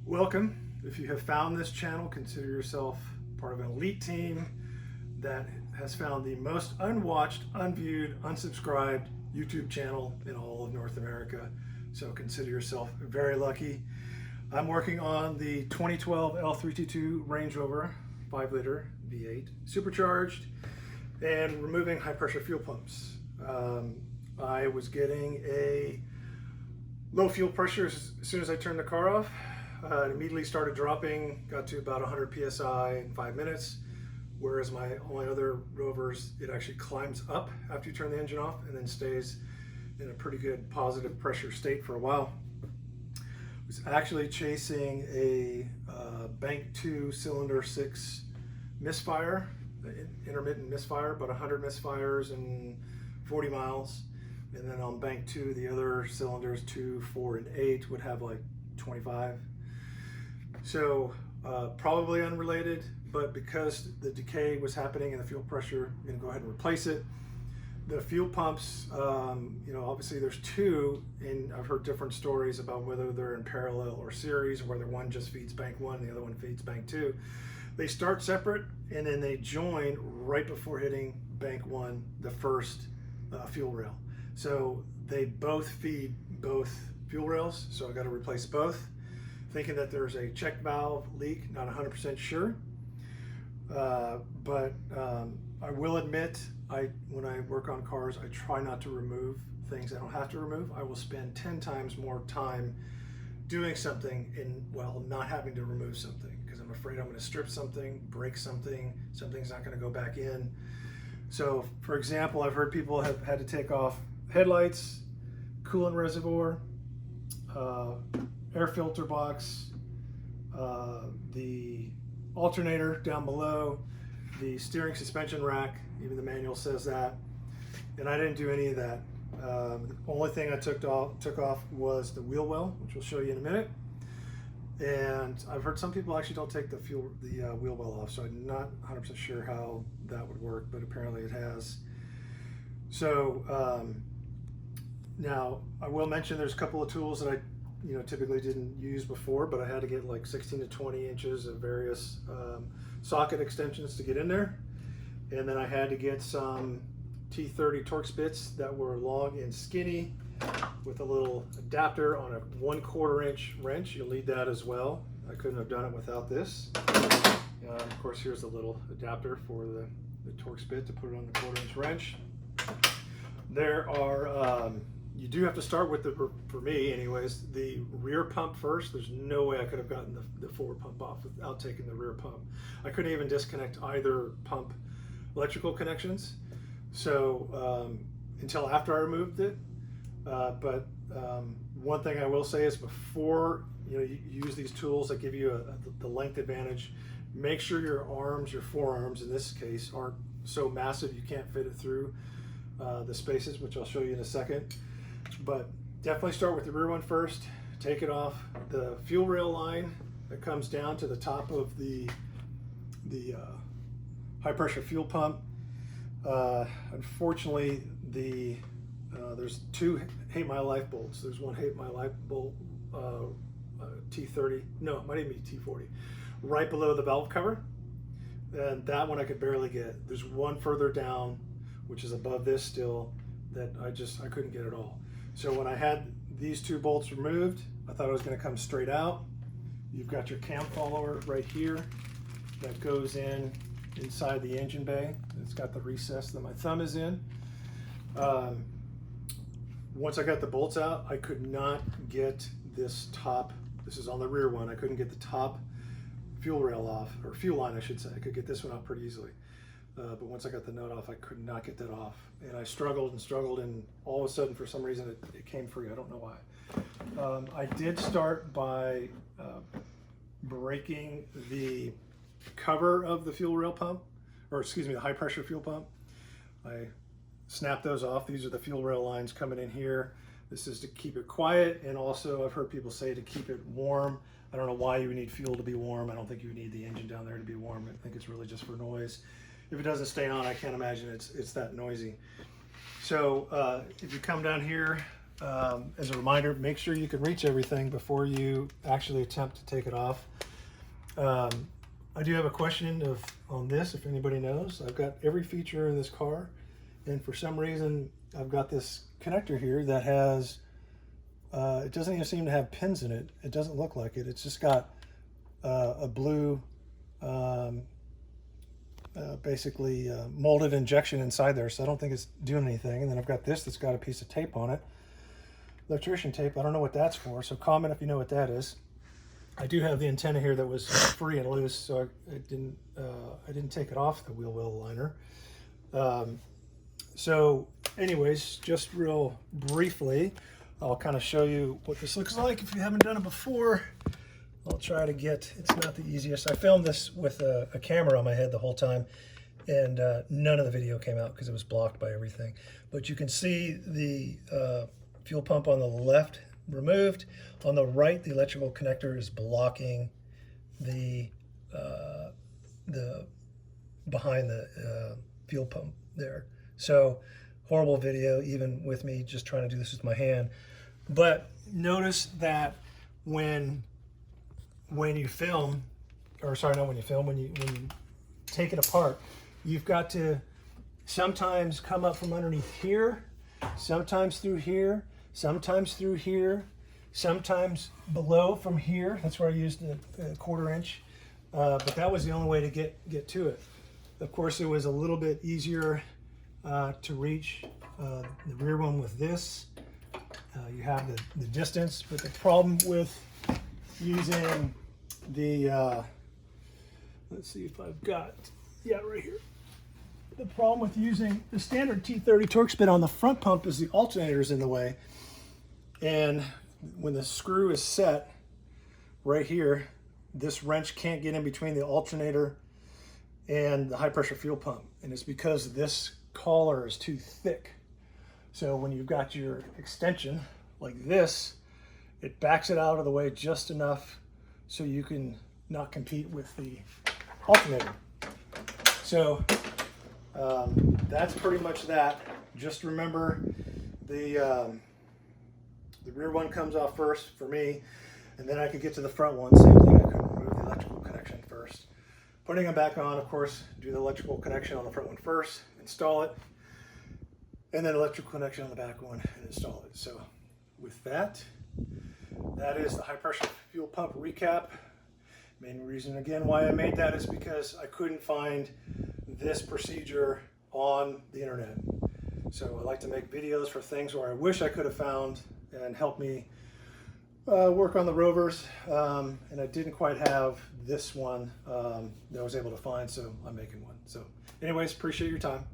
Welcome. If you have found this channel, consider yourself part of an elite team that has found the most unwatched, unviewed, unsubscribed YouTube channel in all of North America. So consider yourself very lucky. I'm working on the 2012 L322 Range Rover 5-liter V8 supercharged and removing high pressure fuel pumps. I was getting a low fuel pressure as soon as I turned the car off. It immediately started dropping, got to about 100 psi in 5 minutes, whereas my only other Rovers, it actually climbs up after you turn the engine off and then stays in a pretty good positive pressure state for a while. I was actually chasing a Bank 2 cylinder 6 misfire, intermittent misfire, about 100 misfires in 40 miles. And then on Bank 2, the other cylinders 2, 4, and 8 would have like 25. So probably unrelated, but because the decay was happening and the fuel pressure, I'm gonna go ahead and replace it. The fuel pumps, obviously there's two, and I've heard different stories about whether they're in parallel or series, or whether one just feeds Bank 1, the other one feeds Bank 2. They start separate and then they join right before hitting Bank 1, the first fuel rail. So they both feed both fuel rails, so I got to replace both. Thinking that there's a check valve leak, not 100% sure. But I will admit, when I work on cars, I try not to remove things I don't have to remove. I will spend 10 times more time doing something while not having to remove something, because I'm afraid I'm going to strip something, break something, something's not going to go back in. So, for example, I've heard people have had to take off headlights, coolant reservoir, air filter box, the alternator down below, the steering suspension rack, even the manual says that, and I didn't do any of that. The only thing I took off was the wheel well, which we'll show you in a minute. And I've heard some people actually don't take the wheel well off, so I'm not 100% sure how that would work, but apparently it has. So now I will mention there's a couple of tools that I typically didn't use before, but I had to get like 16 to 20 inches of various socket extensions to get in there. And then I had to get some T30 Torx bits that were long and skinny with a little adapter on a 1/4 inch wrench. You'll need that as well. I couldn't have done it without this. Of course, here's a little adapter for the Torx bit to put it on the 1/4 inch wrench. There are you do have to start with for me anyways, the rear pump first. There's no way I could have gotten the forward pump off without taking the rear pump. I couldn't even disconnect either pump electrical connections. So until after I removed it. But one thing I will say is before you use these tools that give you the length advantage, make sure your forearms in this case, aren't so massive you can't fit it through the spaces, which I'll show you in a second. But definitely start with the rear one first. Take it off. The fuel rail line that comes down to the top of the high pressure fuel pump. Unfortunately, there's two Hate My Life bolts. There's one Hate My Life bolt, T30. No, it might even be T40. Right below the valve cover, and that one I could barely get. There's one further down, which is above this still, that I couldn't get at all. So when I had these two bolts removed, I thought it was going to come straight out. You've got your cam follower right here that goes inside the engine bay. It's got the recess that my thumb is in. Once I got the bolts out, I could not get this top. This is on the rear one. I couldn't get the top fuel rail off, or fuel line I should say. I could get this one out pretty easily. But once I got the nut off, I could not get that off. And I struggled and struggled, and all of a sudden, for some reason, it came free. I don't know why. I did start by breaking the cover of the fuel rail pump, or excuse me, the high pressure fuel pump. I snapped those off. These are the fuel rail lines coming in here. This is to keep it quiet, and also I've heard people say to keep it warm. I don't know why you would need fuel to be warm. I don't think you need the engine down there to be warm. I think it's really just for noise. If it doesn't stay on, I can't imagine it's that noisy. So if you come down here, as a reminder, make sure you can reach everything before you actually attempt to take it off. I do have a question on this, if anybody knows. I've got every feature in this car, and for some reason I've got this connector here that has, it doesn't even seem to have pins in it. It doesn't look like it. It's just got a blue, basically molded injection inside there, so I don't think it's doing anything. And then I've got this that's got a piece of tape on it, electrician tape. I don't know what that's for, so comment if you know what that is. I do have the antenna here that was free and loose, so I didn't take it off the wheel well liner. So anyways, just real briefly, I'll kind of show you what this looks like if you haven't done it before. I'll try to get, it's not the easiest. I filmed this with a camera on my head the whole time, and none of the video came out because it was blocked by everything. But you can see the fuel pump on the left removed. On the right, the electrical connector is blocking the behind the fuel pump there. So horrible video, even with me just trying to do this with my hand. But notice that when you film, or sorry, not when you film, when you take it apart, you've got to sometimes come up from underneath here, sometimes through here, sometimes through here, sometimes below from here. That's where I used the 1/4 inch, but that was the only way to get to it. Of course, it was a little bit easier to reach the rear one with this. You have the distance, but the problem with using the, let's see if I've got, yeah, right here. The problem with using the standard T30 Torx bit on the front pump is the alternator is in the way. And when the screw is set right here, this wrench can't get in between the alternator and the high pressure fuel pump. And it's because this collar is too thick. So when you've got your extension like this, it backs it out of the way just enough so you can not compete with the alternator. So that's pretty much that. Just remember the rear one comes off first for me, and then I could get to the front one. Same thing, I could remove the electrical connection first. Putting them back on, of course, do the electrical connection on the front one first, install it, and then electrical connection on the back one and install it. So with that, that is the high pressure fuel pump recap. Main reason again why I made that is because I couldn't find this procedure on the internet. So I like to make videos for things where I wish I could have found and help me work on the Rovers, and I didn't quite have this one that I was able to find, so I'm making one. So anyways, appreciate your time.